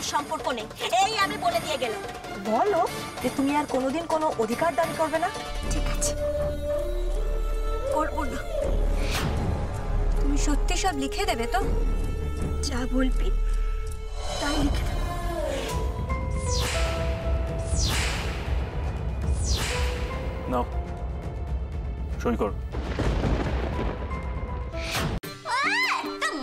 সাথে সম্পর্ক নেই, এই আমি বলে দিয়ে গেলাম। বলো যে তুমি আর কোনোদিন কোনো অধিকার দাবি করবে না। ঠিক আছে, করবো না। তুমি সত্যি সব লিখে দেবে তো? যা বলবি তাই লিখে দেবে। নাও সই কর।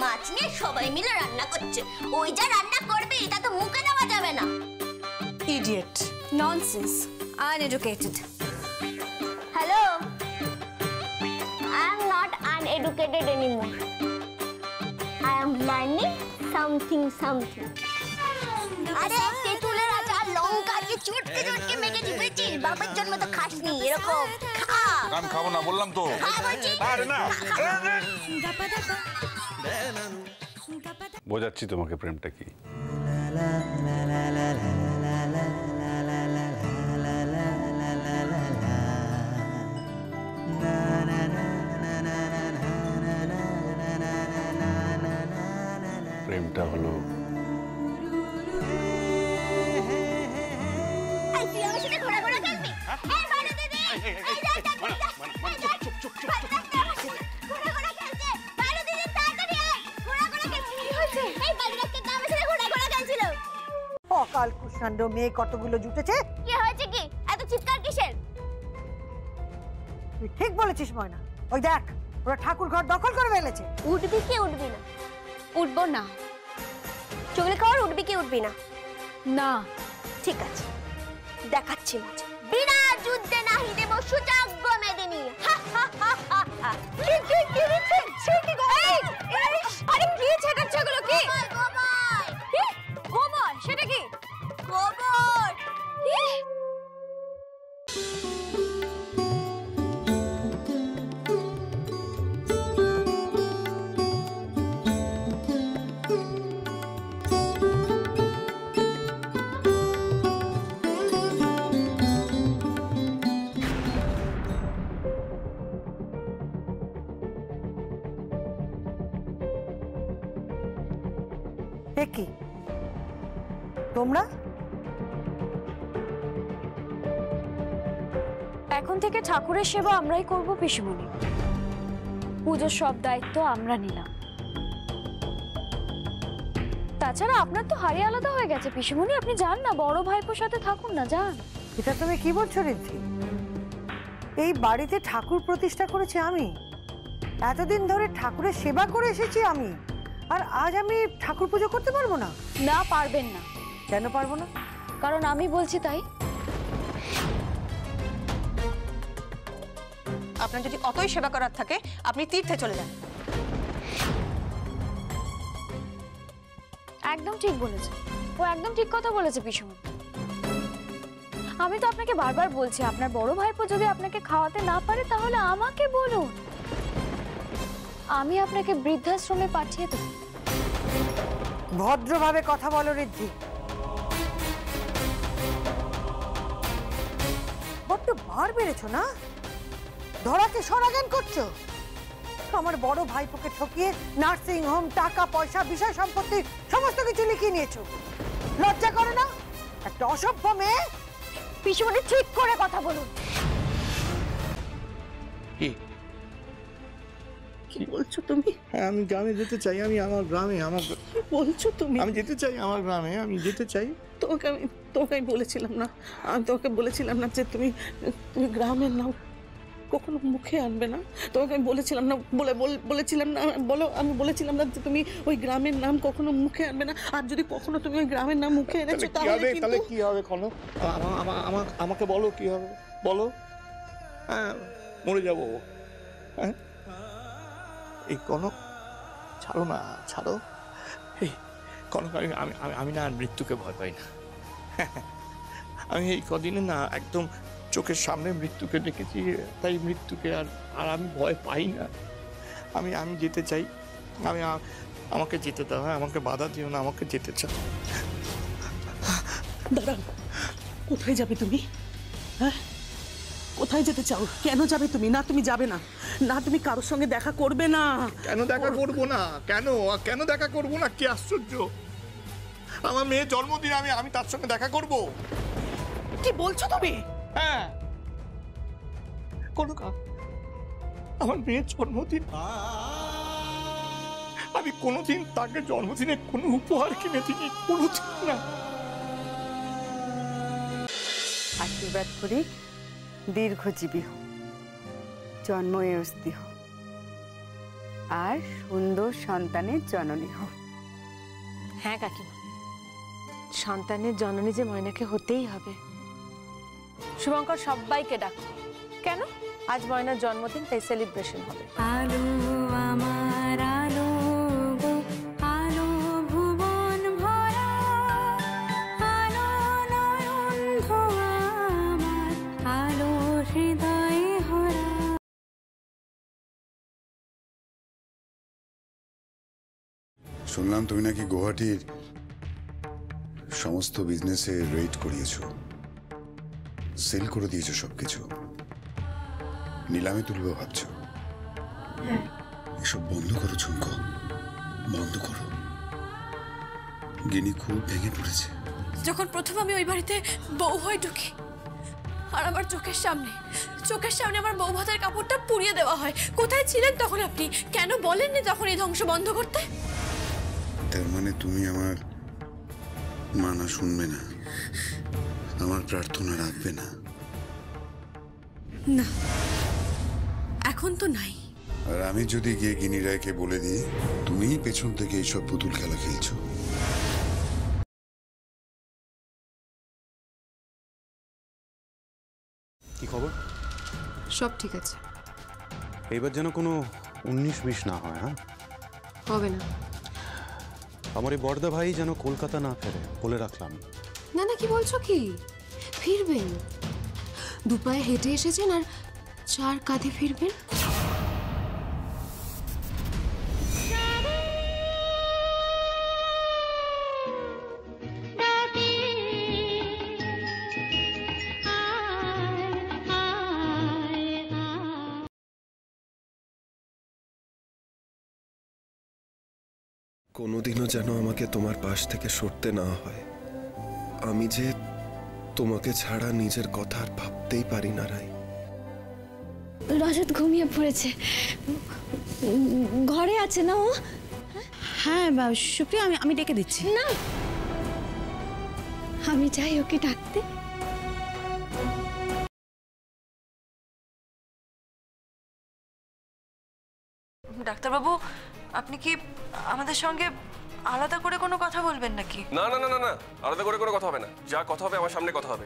মাছ নিয়ে সবাই মিলে রান্না করছে, ওই যা রান্না করবে এটা তো মুখে নেওয়া যাবে না। Idiot, nonsense, uneducated. Hello, I am not uneducated anymore. I am learning something. আরে তেঁতুলের আচার লঙ্কা দিয়ে চটকে চটকে মেখে দিয়েছিস, বাবার জন্য তো খাসনি এরকম। খা। আমি খাবো না বললাম তো। আরে না, বোঝাচ্ছি তোমাকে প্রেমটা কি। প্রেমটা হলো অকাল কুষ্মাণ্ড মেয়ে কতগুলো জুটেছে। কি হয়েছে কি এত চিৎকার কিসের? তুই ঠিক বলেছিস ময়না, ওই দেখ ওরা ঠাকুর ঘর দখল করে ফেলেছে। উঠবি কি উঠবি না? উঠবো না। চুগলি খাওয়ার উঠবি কি উঠবি না? না। ঠিক আছে, দেখাচ্ছি মজা। বিনা যুদ্ধে নাহি দেব সুযোগ্য মেদিনী। আরে কি ছেটাচ্ছে এগুলো? কি গোবর? সেটা কি গোবর? কি তোমরা এখন থেকে ঠাকুরের সেবা আমরাই করব পিসিমণি। পুজোর সব দায়িত্ব আমরা নিলাম। তাছাড়া আপনার তো হাড়ি আলাদা হয়ে গেছে পিসিমণি, আপনি যান না, বড় ভাইপোর সাথে থাকুন না, যান। এটা তুমি কি বলছো রিদ্ধি? এই বাড়িতে ঠাকুর প্রতিষ্ঠা করেছি আমি, এতদিন ধরে ঠাকুরের সেবা করে এসেছি আমি, আর আজ আমি ঠাকুর পুজো করতে পারবো না? না, পারবেন না। কেন পারবো না? কারণ আমি বলছি তাই। আপনার যদি অতই সেবা করার থাকে আপনি তীর্থে চলে যান। একদম ঠিক বলেছে ও, একদম ঠিক কথা বলেছে পিসিমণি। আমি তো আপনাকে বারবার বলছি, আপনার বড় ভাইপো যদি আপনাকে খাওয়াতে না পারে তাহলে আমাকে বলুন, আমি আপনাকে বৃদ্ধাশ্রমে পাঠিয়ে দেব। ভদ্রভাবে কথা বলো রিদ্ধি। বড্ড বার বেড়েছো না? ধরাকে সরাগান করছো। আমার বড় ভাইপোকে ঠকিয়ে নার্সিং হোম, টাকা পয়সা, বিষয় সম্পত্তি সমস্ত কিছু লিখিয়ে নিয়েছো। লজ্জা করো না? একটা অসভ্য মেয়ে। পিসিমণি ঠিক করে কথা বলুন। কি বলছো তুমি? হ্যাঁ, আমি গ্রামে যেতে চাই। আমি আমার গ্রামে, আমার কি বলছো তুমি? আমি যেতে চাই আমার গ্রামে, আমি যেতে চাই। তোকে আমি বলেছিলাম না, আমি তোকে বলেছিলাম না যে তুমি গ্রামের নাম কখনো মুখে আনবে না? তোমাকে আমি বলেছিলাম না, বলেছিলাম না, বলো, আমি বলেছিলাম না যে তুমি ওই গ্রামের নাম কখনো মুখে আনবে না? আর যদি কখনো তুমি ওই গ্রামের নাম মুখে এনেছো তাহলে কি হবে? কনক, আমাকে বলো কি হবে, বলো। হ্যাঁ, মরে যাবো। হ্যাঁ, এই কনক, ছাড়ো না, ছাড়ো। এই কনক, আমি না আর মৃত্যুকে ভয় পাই না। আমি এই কদিনে না একদম চোখের সামনে মৃত্যুকে দেখেছি, তাই মৃত্যুকে আর আমি ভয় পাই না। আমি যেতে চাই। আমাকে যেতে দাও। হ্যাঁ, আমাকে বাধা দিও না, আমাকে যেতে চাও। দাঁড়াও, কোথায় যাবে তুমি? হ্যাঁ, কোথায় যেতে চাও? কেন যাবে তুমি? না, তুমি যাবে না। না, তুমি কারোর সঙ্গে দেখা করবে না। কেন দেখা করবো না? কেন দেখা করবো না? কি আশ্চর্য! আমার মেয়ের জন্মদিন, আমি তার সঙ্গে দেখা করব। কি বলছো তুমি? হ্যাঁ, কোনো আমার মেয়ের জন্মদিন, আমি কোনোদিন তাকে জন্মদিনে কোনো উপহার কিনে দিই, কোনোদিন না। আশীর্বাদ করি দীর্ঘজীবী হোক, জন্ময়স্তি হোক, আর সুন্দর সন্তানের জননী হোক। হ্যাঁ কাকিমা, সন্তানের জননী যে ময়নাকে হতেই হবে। শুভঙ্কর সবাইকে ডাকো। কেন? আজ ময়নার জন্মদিন, তাই সেলিব্রেশন হবে। আলো আমার আলো গো, আলো ভুবন ভরা, আলো নয়ন ধোয়া আমার, আলো হৃদয়ে ভরা। শুনলাম তুমি নাকি গুয়াহাটির সমস্ত বিজনেসে রেড করিয়েছো, সেল করে দিয়েছো সবকিছু, নিলামে তুলবে ভাবছো। এসব বন্ধ করো ঝুমকো, বন্ধ করো। গিনি খুব ভেঙে পড়েছে। যখন প্রথম আমি ওই বাড়িতে বউ হয়ে ঢুকি, আর আমার চোখের সামনে আমার বউ ভাতের কাপড়টা পুড়িয়ে দেওয়া হয়, কোথায় ছিলেন তখন আপনি? কেন বলেননি তখন এই ধ্বংস বন্ধ করতে? তার মানে তুমি আমার মানা শুনবে না, আমার প্রার্থনা রাখবে না? না, এখন তো নাই। আর আমি যদি গিয়ে গিনি রায়কে বলে দিই তুমিই পেছন থেকে এইসব পুতুল খেলা খেলছো, কি খবর? সব ঠিক আছে, এইবার যেন কোনো 19-20 না হয়। হ্যাঁ, হবে না। আমার এই বড়দা ভাই যেন কলকাতা না ফেরে, বলে রাখলাম। না না, কি বলছো কি? ফিরবেন, দুপায়ে হেঁটে এসেছেন আর 4 কাঁধে ফিরবেন। কোনোদিনও যেন আমাকে তোমার পাশ থেকে সরতে না হয়। আমি যে তোমাকে ছাড়া নিজের কথা আর ভাবতেই পারি না রাই। রজত ঘুমিয়ে পড়েছে, ঘরে আছে না ও? হ্যাঁ সুপ্রিয়া, আমি ডেকে দিচ্ছি। না, আমি চাই ওকে ডাকতে। ডাক্তারবাবু, আপনি কি আমাদের সঙ্গে আলাদা করে কোনো কথা বলবেন নাকি? না না না না না, আলাদা করে কোনো কথা হবে না। যা কথা হবে আমার সামনে কথা হবে।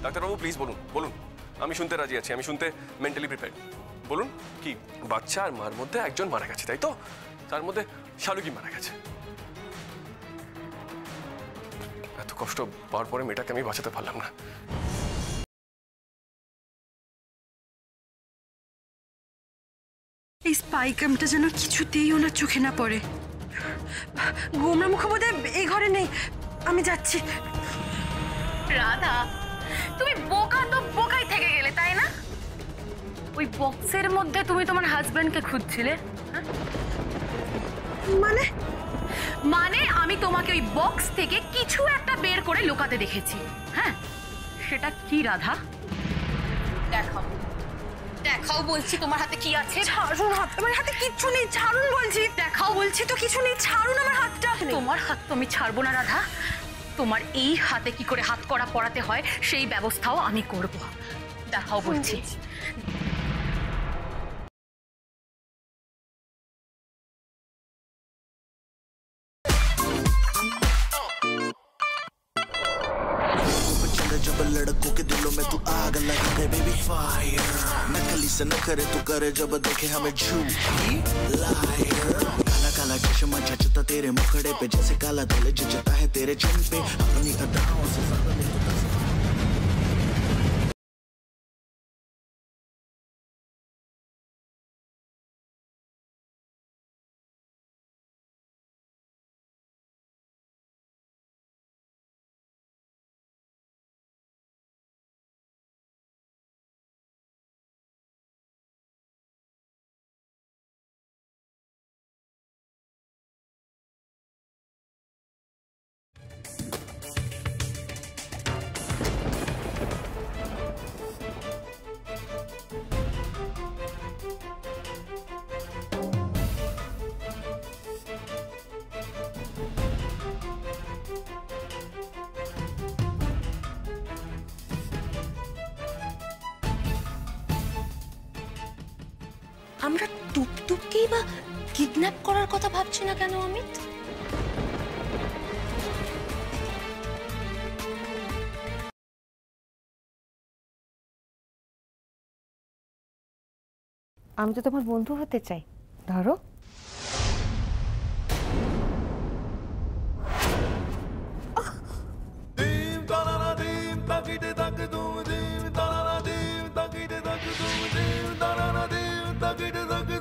ডাক্তারবাবু প্লিজ বলুন, বলুন, আমি শুনতে রাজি আছি, আমি শুনতে মেন্টালি প্রিপেয়ার্ড। বলুন, কি বাচ্চা আর মার মধ্যে একজন মারা গেছে, তাই তো? তার মধ্যে শালুকি মারা গেছে। এত কষ্ট পাওয়ার পরে মেয়েটাকে আমি বাঁচাতে পারলাম না। এই স্পাইকামটা যেন কিছুতেই ওনার চোখে না পড়ে। গোমরা মুখোপাধ্যায় এই ঘরে নেই, আমি যাচ্ছি। রাধা, তুমি বোকা তো বোকাই থেকে গেলে, তাই না? ওই বক্সের মধ্যে তুমি তোমার হাজবেন্ডকে খুঁজছিলে। মানে মানে আমি তোমাকে ওই বক্স থেকে কিছু একটা বের করে লুকাতে দেখেছি। হ্যাঁ, সেটা কি রাধা? দেখাও, দেখাও বলছি, তোমার হাতে কি আছে? ছাড়ুন হাত, আমার হাতে কিচ্ছু নেই, ছাড়ুন বলছি। দেখাও বলছি তো, কিছু নেই, ছাড়ুন আমার হাতটা। তোমার হাত তো আমি ছাড়বো না রাধা। তোমার এই হাতে কি করে হাত করা পড়াতে হয় সেই ব্যবস্থাও আমি করব। দেখাও বলছি। जब लड़कों के दिलों में तू आग लगा दे बेबी फायर, नकली से न करे तू करे जब देखे हमें झूठी लायर। काला काला चश्मा जचता तेरे मुखड़े पे, जैसे काला दिल जचता है तेरे चिन पे। अपनी अदाओं से ज्यादा আমরা টুকটুককেই বা কিডন্যাপ করার কথা ভাবছি না কেন অমিত? আমি তো তোমার বন্ধু হতে চাই, ধরো। Dum